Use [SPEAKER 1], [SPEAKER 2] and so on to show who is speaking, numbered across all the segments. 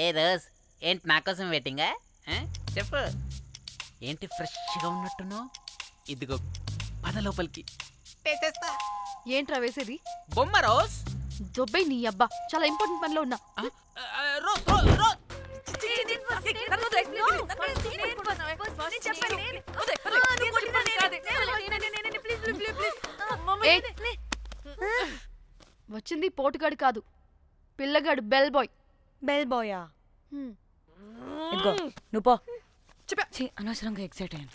[SPEAKER 1] ఏ rose ఏంటి నా కోసం వెయిటింగా? చెప్పు ఏంటి ఫ్రెష్గా ఉన్నట్టున్నావు? ఇదిగో పద లోపలికి తెచ్చేస్తా.
[SPEAKER 2] ఏంట్రా వేసేది?
[SPEAKER 1] బొమ్మ రోజ్.
[SPEAKER 2] దొబ్బై నీ అబ్బా, చాలా ఇంపార్టెంట్ పనిలో ఉన్నా.
[SPEAKER 1] రోజ్ రోజ్ రోజ్
[SPEAKER 2] వచ్చింది పోటుగాడు కాదు, పిల్లగాడు బెల్ బాయ్.
[SPEAKER 3] బెల్ బాయా? ఇదిగో నువ్వు పో. అనవసరంగా ఎక్సైట్ అయ్యాను.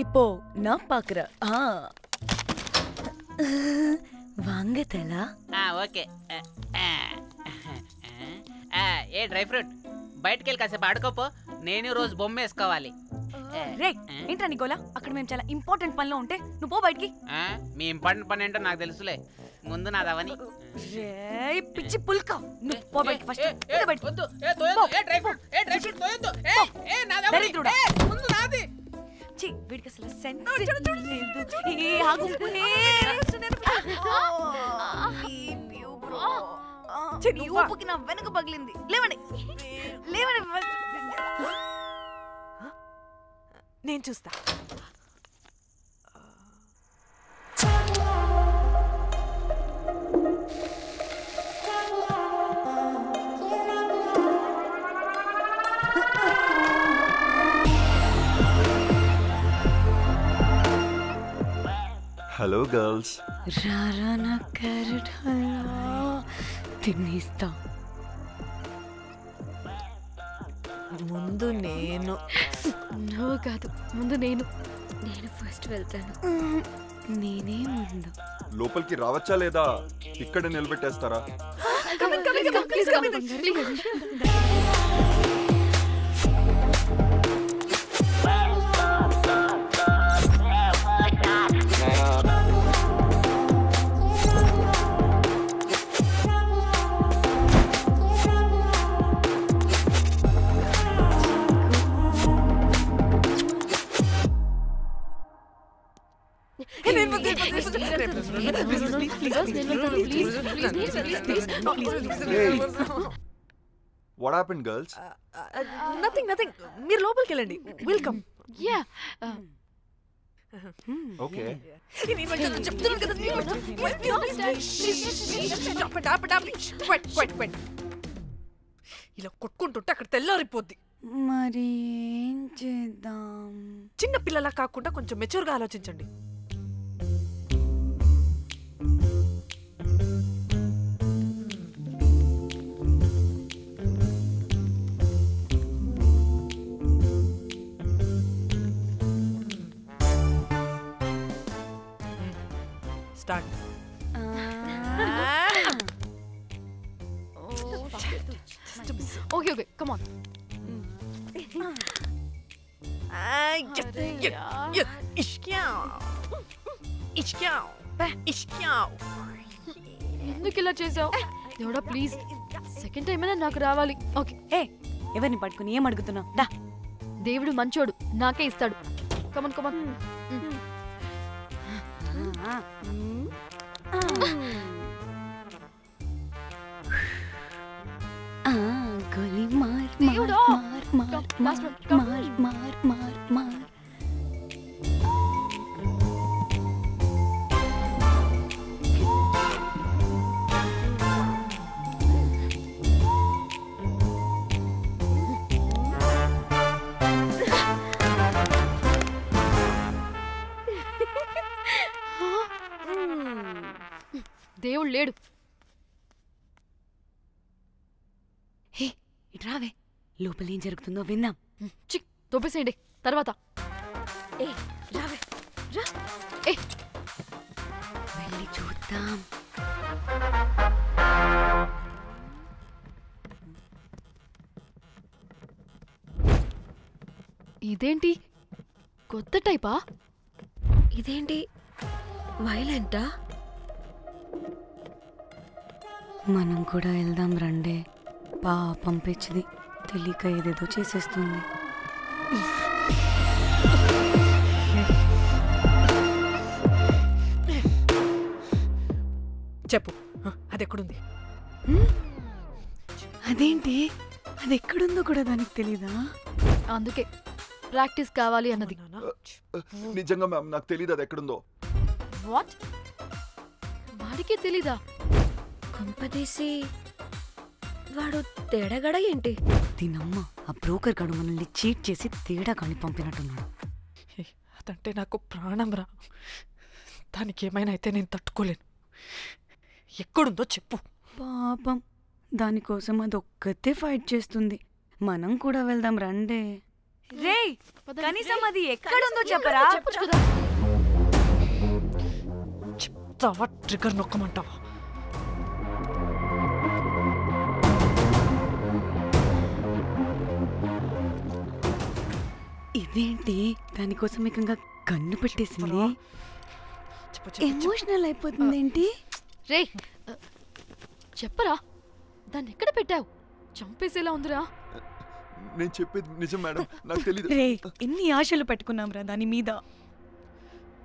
[SPEAKER 3] இப்போ நான் பாக்குறேன். வாங்க தலா.
[SPEAKER 1] ఓకే. ఏ డ్రై ఫ్రూట్ బయటకు వెళ్ళి కాసేపు ఆడుకోపో, నేను రోజు బొమ్మ వేసుకోవాలి.
[SPEAKER 3] రే ఏంట్రా నికోలా, అక్కడ మేము చాలా ఇంపార్టెంట్ పనిలో ఉంటే నువ్వు పో బయటికి.
[SPEAKER 1] మీ ఇంపార్టెంట్ పని ఏంటో నాకు తెలుసులే, ముందు నాదవని.
[SPEAKER 3] రే పిచ్చి పుల్క, నువ్వు పో బయటికి ఫస్ట్.
[SPEAKER 1] వద్దు, ఏ తోయొద్దు, ఏ డ్రై ఫ్రూట్, ఏ డ్రై ఫ్రూట్ తోయొద్దు. ఏ నాదవని, ముందు నాది.
[SPEAKER 3] చి వీడికి అసలు సెన్స్ లేదు. ఏ ఆగు. నీ ఊపుకి నా వెనక పగిలింది. లేవండి లేవండి, నేను చూస్తా.
[SPEAKER 4] Hello girls.
[SPEAKER 3] రారా నా క్యారెట్ హల్వా తినేస్తా. ముందు నేను.
[SPEAKER 2] నువ్వు కాదు, ముందు నేను. నేను ఫస్ట్ వెళ్తాను.
[SPEAKER 3] నేనే ముందు.
[SPEAKER 4] లోపలికి రావచ్చా లేదా ఇక్కడ నిలబెట్టేస్తారా? What happened, girls?
[SPEAKER 3] Nothing. మీరు లోపలికి వెళ్ళండి. వెల్కమ్.
[SPEAKER 2] యా.
[SPEAKER 4] Okay.
[SPEAKER 3] చెప్తున్నాను కదా. ఇలా కొట్టుకుంటుంటే అక్కడ తెల్లారిపోద్ది. మరి ఏం చేద్దాం? చిన్న పిల్లలా కాకుండా కొంచెం మెచ్యూర్గా ఆలోచించండి. Start.
[SPEAKER 2] Okay, come on. ఎందుకు ఇలా చేసావు? దేవుడా ప్లీజ్, సెకండ్ టైం అయినా నాకు రావాలి. ఓకే.
[SPEAKER 3] ఎవరిని పట్టుకుని ఏం అడుగుతున్నావు? దా.
[SPEAKER 2] దేవుడు మంచోడు, నాకే ఇస్తాడు. Come on come on.
[SPEAKER 3] గోలీ మార్ మార్ మార్ మార్ మార్ మార్ మార్.
[SPEAKER 2] దేవుడు లేడు.
[SPEAKER 5] హే ఇట్రావే, లోపల ఏం జరుగుతుందో విందాం.
[SPEAKER 2] చిక్ తోపేసేయండి తర్వాత.
[SPEAKER 5] ఏ రావే రా,
[SPEAKER 2] ఏ
[SPEAKER 5] వెళ్ళి చూద్దాం.
[SPEAKER 2] ఇదేంటి కొత్త టైపా?
[SPEAKER 5] ఇదేంటి వైలెంటా? మనం కూడా వెళ్దాం రండే. పాపం పిచ్చిది, తెలియక ఏదేదో చేసేస్తుంది.
[SPEAKER 3] చెప్పు, అది ఎక్కడుంది?
[SPEAKER 5] అదేంటి, అది ఎక్కడుందో కూడా దానికి తెలీదా?
[SPEAKER 2] అందుకే ప్రాక్టీస్ కావాలి అన్నది.
[SPEAKER 4] నిజంగా మ్యామ్ నాకు తెలియదు అది ఎక్కడుందో.
[SPEAKER 2] వాట్? వాడికి తెలీదా?
[SPEAKER 5] కొంపదీసి వాడు తేడాగడ ఏంటి? దీనమ్మ, ఆ బ్రోకర్ గడు మనల్ని చీట్ చేసి తేడా కాని పంపినట్టున్నాడు.
[SPEAKER 3] అదంటే నాకు ప్రాణం రా. దానికి ఏమైనా అయితే నేను తట్టుకోలేను. ఎక్కడుందో చెప్పు.
[SPEAKER 5] పాపం, దానికోసం అది ఒక్కతే ఫైట్ చేస్తుంది. మనం కూడా వెళ్దాం రండే. రేయ్, కనీసం అది ఎక్కడుందో చెప్పరా?
[SPEAKER 2] చెప్పొచ్చు కదా.
[SPEAKER 3] చెప్తావా? ట్రిగర్ నొక్కమంటావా?
[SPEAKER 5] ఇదేంటి, దానికోసం ఏకంగా కన్ను పెట్టేసింది.
[SPEAKER 3] చెప్పు.
[SPEAKER 5] ఎమోషనల్ అయిపోతుంది ఏంటి?
[SPEAKER 2] రే చెప్పరా, దాన్ని ఎక్కడ పెట్టావు? చంపేసేలా ఉందిరా.
[SPEAKER 4] నేను చెప్పేది నిజం మేడం, నాకు తెలియదు.
[SPEAKER 5] రే, ఎన్ని ఆశలు పెట్టుకున్నాం రా దాని మీద.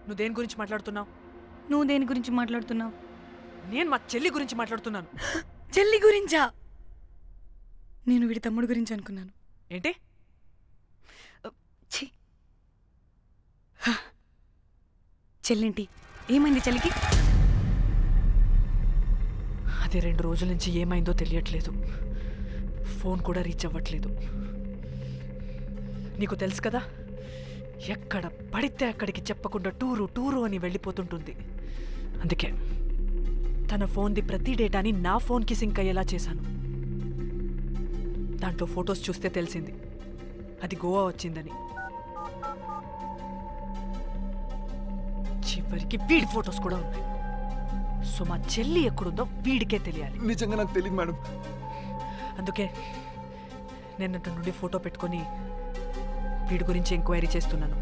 [SPEAKER 3] నువ్వు దేని గురించి మాట్లాడుతున్నావు?
[SPEAKER 5] నువ్వు దేని గురించి మాట్లాడుతున్నావు?
[SPEAKER 3] నేను మా చెల్లి గురించి మాట్లాడుతున్నాను.
[SPEAKER 5] చెల్లి గురించా? నేను వీడి తమ్ముడు గురించి అనుకున్నాను.
[SPEAKER 3] ఏంటి?
[SPEAKER 5] చెల్లింటి ఏమైంది చెల్లికి?
[SPEAKER 3] అది 2 రోజుల నుంచి ఏమైందో తెలియట్లేదు. ఫోన్ కూడా రీచ్ అవ్వట్లేదు. నీకు తెలుసు కదా, ఎక్కడ పడితే అక్కడికి చెప్పకుండా టూరు అని వెళ్ళిపోతుంటుంది. అందుకే తన ఫోన్ది ప్రతి డేటాని నా ఫోన్కి సింక్ అయ్యేలా చేశాను. దాంట్లో ఫొటోస్ చూస్తే తెలిసింది అది గోవా వచ్చిందని. చివరికి వీడి ఫొటోస్ కూడా ఉన్నాయి. సో మా చెల్లి ఎక్కడుందో వీడికే తెలియాలి.
[SPEAKER 4] నిజంగా నాకు తెలియదు మేడం.
[SPEAKER 3] అందుకే నేను అటు నుండి ఫోటో పెట్టుకొని వీడి గురించి ఎంక్వైరీ చేస్తున్నాను.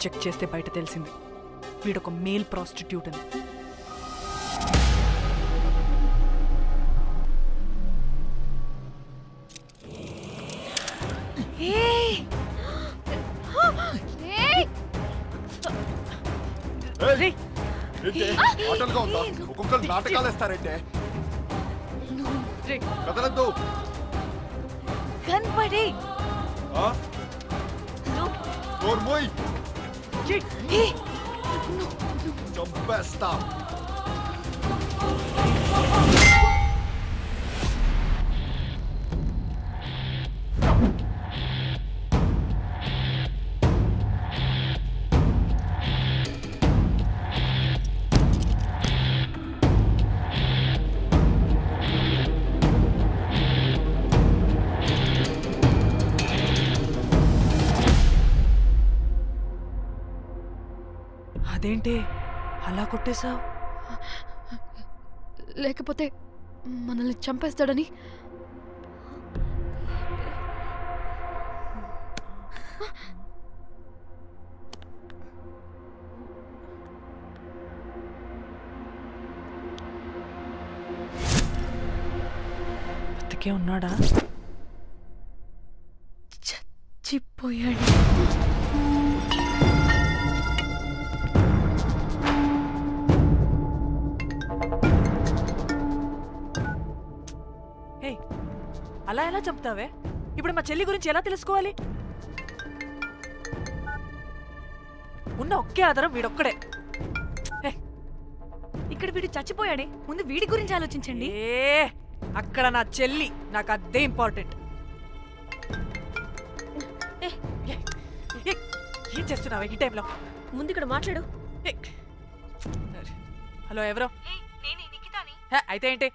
[SPEAKER 3] చెక్ చేస్తే బయట తెలిసింది వీడొక మేల్ ప్రాస్టిట్యూట్ అని.
[SPEAKER 4] ఒక్కొక్కరు నాటకాలు వేస్తారంటే కదలద్దు.
[SPEAKER 5] కనపడే
[SPEAKER 4] చంపేస్తా.
[SPEAKER 3] అదేంటి అలా కొట్టేశావు?
[SPEAKER 2] లేకపోతే మనల్ని చంపేస్తాడని.
[SPEAKER 3] బతికే ఉన్నాడా?
[SPEAKER 5] చచ్చిపోయాడు.
[SPEAKER 3] అలా ఎలా చంపుతావే? ఇప్పుడు మా చెల్లి గురించి ఎలా తెలుసుకోవాలి? ఉన్న ఒకే ఆధారం వీడొక్కడే.
[SPEAKER 5] ఇక్కడ వీడు చచ్చిపోయాడే, ముందు వీడి గురించి ఆలోచించండి.
[SPEAKER 3] అక్కడ నా చెల్లి, నాకు అదే ఇంపార్టెంట్. ఏం చేస్తున్నావు ఈ టైంలో?
[SPEAKER 6] ముందు ఇక్కడ మాట్లాడు.
[SPEAKER 3] హలో, ఎవరో? అయితే ఏంటి?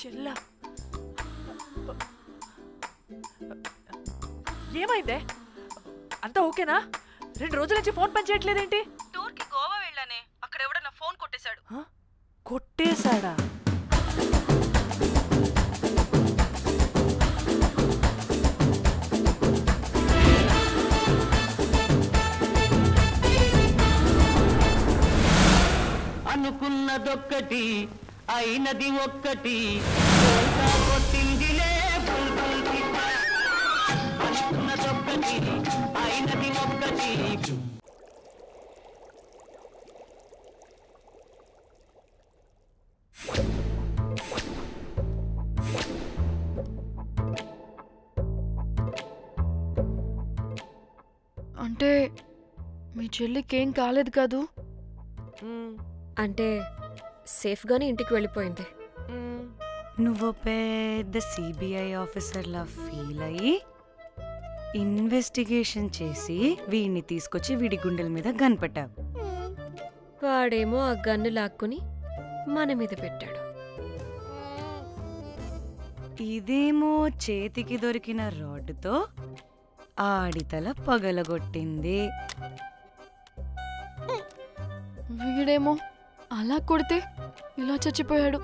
[SPEAKER 3] చెల్లా, ఏమైందే? అంతా ఓకేనా? 2 రోజుల నుంచి ఫోన్ పని చేయట్లేదేంటి?
[SPEAKER 5] టూర్కి గోవా వెళ్ళానే, అక్కడ ఎవడో నా ఫోన్ కొట్టేశాడు.
[SPEAKER 3] కొట్టేశాడా?
[SPEAKER 7] అనుకున్నదొక్కటి అయినది ఒక్కటి, అనుకున్నదొక్కటి అయినది ఒక్కటి.
[SPEAKER 2] అంటే మీ చెల్లికేం కాలేదు కాదు?
[SPEAKER 6] అంటే సేఫ్గానే ఇంటికి వెళ్ళిపోయింది.
[SPEAKER 5] నువ్వు పెద్ద సిబిఐ ఆఫీసర్లా ఫీల్ అయ్యి ఇన్వెస్టిగేషన్ చేసి వీడిని తీసుకొచ్చి వీడి గుండెల మీద కనిపెట్టావు.
[SPEAKER 6] వాడేమో ఆ గన్ను లాక్కుని మన మీద పెట్టాడు.
[SPEAKER 5] ఇదేమో చేతికి దొరికిన రాడ్డుతో ఆడితల పగలగొట్టింది.
[SPEAKER 2] వీడేమో అలా కొడితే ఇలా చచ్చిపోయాడు.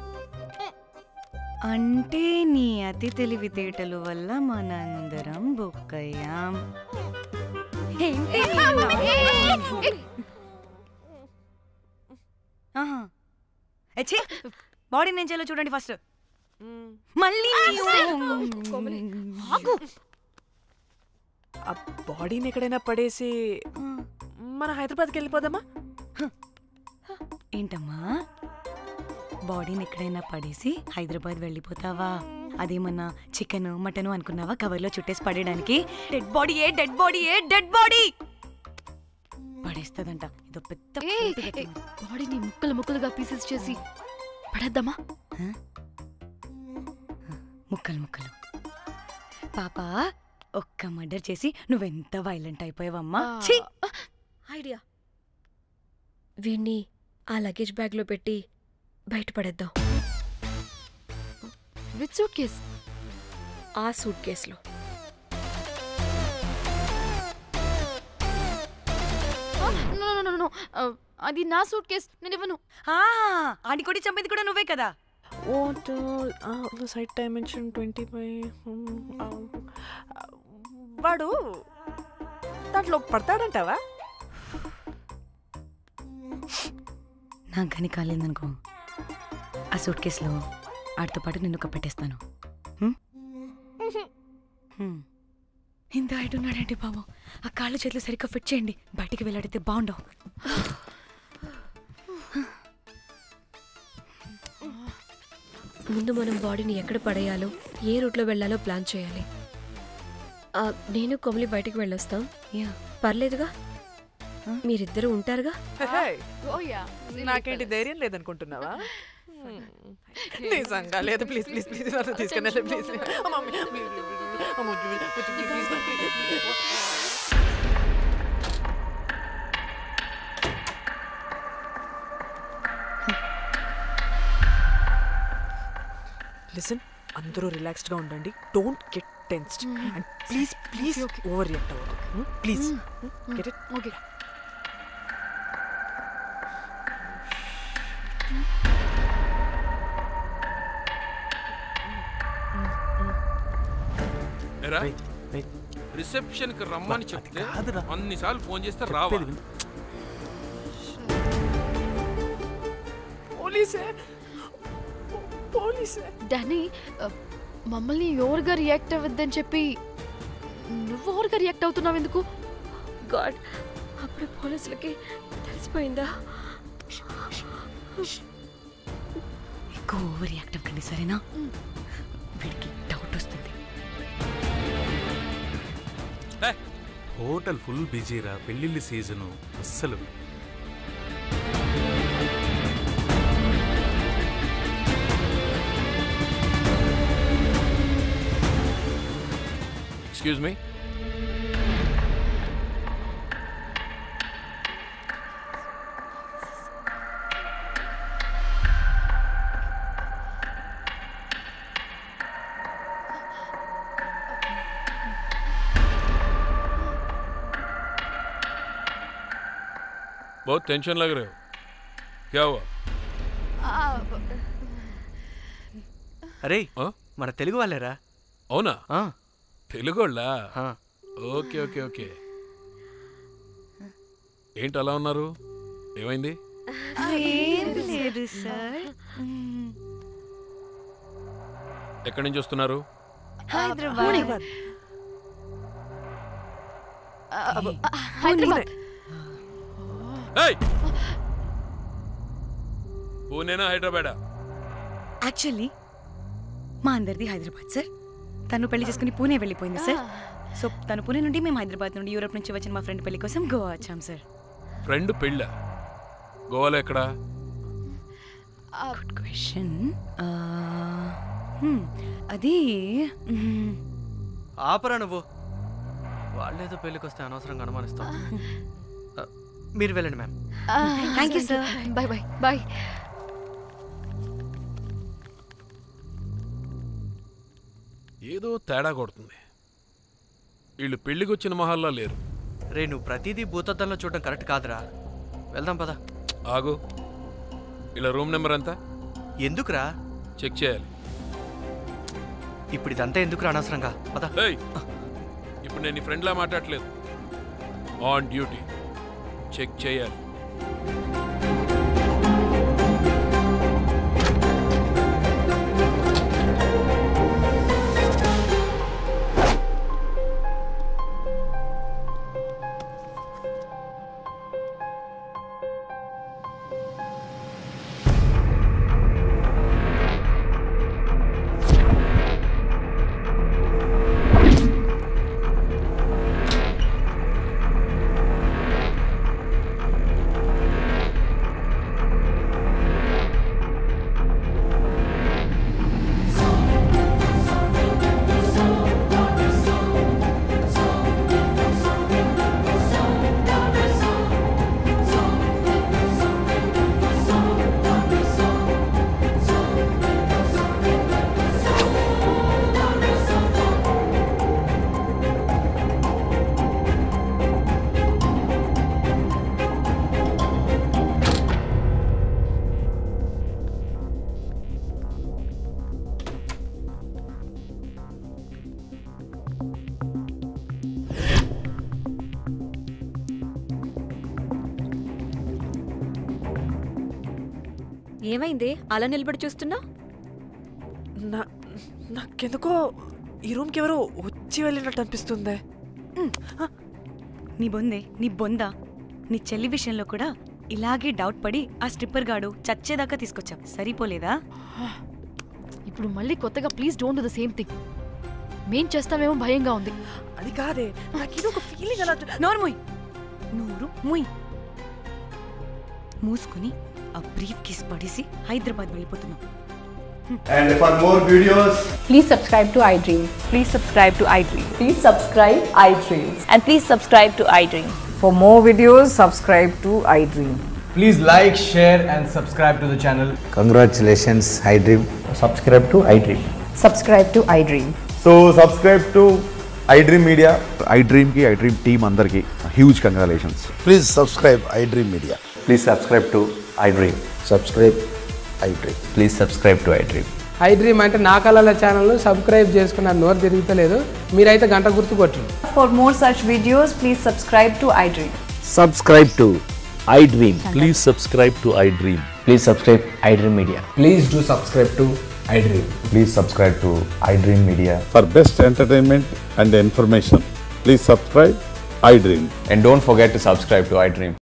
[SPEAKER 5] అంటే నీ అతి తెలివితేటల వల్ల మనందరం బుక్కయ్యాం. బాడీ నేను చేయాలో చూడండి ఫస్ట్. మళ్ళీ
[SPEAKER 3] ఆ బాడీని ఎక్కడైనా పడేసి మన హైదరాబాద్కి వెళ్ళిపోదామా?
[SPEAKER 5] ఏంటమ్మా, బాడీని ఎక్కడైనా పడేసి హైదరాబాద్ వెళ్ళిపోతావా? అదేమన్నా చికెన్ మటన్ అనుకున్నావా కవర్లో చుట్టేసి పడేయడానికి? Dead body dead body dead body పడేస్తుందంట. ఇదో పెద్ద
[SPEAKER 2] బాడీని ముక్కలు ముక్కలుగా పీసెస్ చేసి పడేద్దామా?
[SPEAKER 5] ముక్కలు ముక్కలు. పాప, ఒక్క మర్డర్ చేసి నువ్వెంత వైలెంట్ అయిపోయావమ్మా.
[SPEAKER 6] ఐడియా, వీణ్ణి ఆ లగేజ్ బ్యాగ్లో పెట్టి బయటపడేద్దాం.
[SPEAKER 2] With suitcase?
[SPEAKER 6] ఆ సూట్ కేసులో.
[SPEAKER 2] అది నా సూట్ కేస్, నేను ఇవ్వను.
[SPEAKER 5] ఆడి కొట్టి చంపేది కూడా నువ్వే కదా.
[SPEAKER 3] Site dimension 25. వాడు దాంట్లో పడతాడంటావా?
[SPEAKER 5] నాకు కానీ కాలేదనుకో, ఆ సూట్ కేసులో ఆడితో పాటు నిన్ను కప్పెట్టేస్తాను. ఇంత హైట్ ఉన్నాడండి బాబు. ఆ కాళ్ళు చేతులు సరిగ్గా ఫిట్ చేయండి, బయటికి వెళ్ళాడితే బాగుండవు.
[SPEAKER 6] ముందు మనం బాడీని ఎక్కడ పడేయాలో, ఏ రూట్లో వెళ్ళాలో ప్లాన్ చేయాలి. నేను కొమలి బయటికి వెళ్ళొస్తాం. పర్లేదుగా? మీరిద్దరూ ఉంటారుగా?
[SPEAKER 3] నాకేంటి ధైర్యం లేదనుకుంటున్నావా? నిజంగా లేదు. ప్లీజ్ ప్లీజ్ ప్లీజ్ తీసుకెళ్ళండి ప్లీజ్. లిసన్, అందరూ రిలాక్స్డ్గా ఉండండి. Don't get tensed and please please over react అవ్వదు. Please get it?
[SPEAKER 2] Okay.
[SPEAKER 1] Reception కి రమ్మని చెప్తే అన్నిసార్లు ఫోన్ చేస్తే రావాలి.
[SPEAKER 3] పోలీసే
[SPEAKER 2] డానీ, మమ్మల్ని ఎవరుగా రియాక్ట్ అవ్వద్దని చెప్పి నువ్వు ఎవరుగా రియాక్ట్ అవుతున్నావు ఎందుకు?
[SPEAKER 6] గాడ్, అప్పుడు పోలీసులకి తెలిసిపోయిందా?
[SPEAKER 5] ఎక్కువ ఓవర్ రియాక్ట్ అవ్వకండి, సరేనా? వీడికి డౌట్ వస్తుంది.
[SPEAKER 8] హోటల్ ఫుల్ బిజీరా, పెళ్ళిళ్ళ సీజను అస్సలు.
[SPEAKER 9] एक्सक्यूज मी बहुत टेंशन लग रहे हो, क्या हुआ?
[SPEAKER 10] అరే మన తెలుగు వాళ్ళేరా.
[SPEAKER 9] అవునా? తెలుగు వాళ్ళా? Okay okay okay. ఏంటి అలా ఉన్నారు, ఏమైంది? ఎక్కడి నుంచి వస్తున్నారు?
[SPEAKER 2] హైదరాబాద్.
[SPEAKER 9] పూణేనా హైదరాబాదా?
[SPEAKER 5] యాక్చువల్లీ మా అందరిది హైదరాబాద్ సార్. తను పెళ్లి చేసుకుని పూణే వెళ్ళిపోయింది సార్. సో తను పూణే నుండి మేము హైదరాబాద్ నుండి యూరోప్ నుంచి వచ్చిన మా ఫ్రెండ్ పెళ్లి కోసం గోవా వచ్చాం సార్.
[SPEAKER 9] ఫ్రెండ్ పెళ్ళ గోవాలో ఎక్కడా?
[SPEAKER 5] Good question. అది
[SPEAKER 10] ఆపరా నువ్వు. వాళ్ళేదో పెళ్ళికి వస్తే అనవసరంగా అనుమానిస్తాం. మీరు వెళ్ళండి ma'am.
[SPEAKER 5] Thank you sir.
[SPEAKER 2] Bye bye bye.
[SPEAKER 9] ఏదో తేడా కొడుతుంది. వీళ్ళు పెళ్ళికి వచ్చిన మహల్లా లేరు.
[SPEAKER 10] రే నువ్వు ప్రతిదీ భూతద్దంలో చూడడం కరెక్ట్ కాదురా. వెళ్దాం పద.
[SPEAKER 9] ఆగు, ఇలా రూమ్ నెంబర్ ఎంత?
[SPEAKER 10] ఎందుకురా?
[SPEAKER 9] చెక్ చేయాలి.
[SPEAKER 10] ఇప్పుడు ఇదంతా ఎందుకురా అనవసరంగా? పద.
[SPEAKER 9] ఇప్పుడు నేను నీ ఫ్రెండ్లా మాట్లాడలేదు, ఆన్ డ్యూటీ. చెక్ చేయాలి.
[SPEAKER 6] ఏమైంది అలా నిలబడి చూస్తున్నా?
[SPEAKER 3] నాకెందుకో ఈ రూమ్కి ఎవరో వచ్చి వెళ్ళినట్టు అనిపిస్తుంది.
[SPEAKER 5] నీ బొందే, నీ బొందా, నీ చెల్లి విషయంలో కూడా ఇలాగే డౌట్ పడి ఆ స్ట్రిప్పర్ గాడు చచ్చేదాకా తీసుకొచ్చాం. సరిపోలేదా?
[SPEAKER 2] ఇప్పుడు మళ్ళీ కొత్తగా please don't do the same thing. మేం చేస్తామేమో భయంగా ఉంది.
[SPEAKER 3] అది కాదే, నాకు ఒక ఫీలింగ్ అలా.
[SPEAKER 5] నోరు మూయ్, నోరు మూయ్. మూసుకుని ఆ బ్రీఫ్ కేస్ పడేసి హైదరాబాద్ వెళ్ళిపోతున్నాం.
[SPEAKER 11] And for more videos,
[SPEAKER 12] please subscribe to iDream.
[SPEAKER 13] Please subscribe to iDream.
[SPEAKER 12] Please subscribe iDream.
[SPEAKER 13] And please subscribe to iDream.
[SPEAKER 12] For more videos, subscribe to iDream.
[SPEAKER 11] please like, share and subscribe to the channel.
[SPEAKER 14] Congratulations, iDream.
[SPEAKER 11] Subscribe to iDream.
[SPEAKER 12] Subscribe to iDream.
[SPEAKER 11] So subscribe to iDream Media.
[SPEAKER 15] iDream ki iDream team andarki huge congratulations.
[SPEAKER 14] Please subscribe iDream Media.
[SPEAKER 11] Please subscribe to iDream.
[SPEAKER 14] Subscribe iDream.
[SPEAKER 11] Please subscribe to iDream.
[SPEAKER 16] iDream అంటే నా కళల channel subscribe చేసుకున్న నోరు తిరుగుతలేదు, మీరైతే గంట గుర్తు కొట్టండి.
[SPEAKER 12] For more such videos, please subscribe to iDream.
[SPEAKER 17] Subscribe to iDream. Please subscribe to iDream.
[SPEAKER 11] Please subscribe iDream Media. Please do subscribe to iDream.
[SPEAKER 15] Please subscribe to iDream Media. For best entertainment and information, please subscribe iDream.
[SPEAKER 11] And don't forget to subscribe to iDream.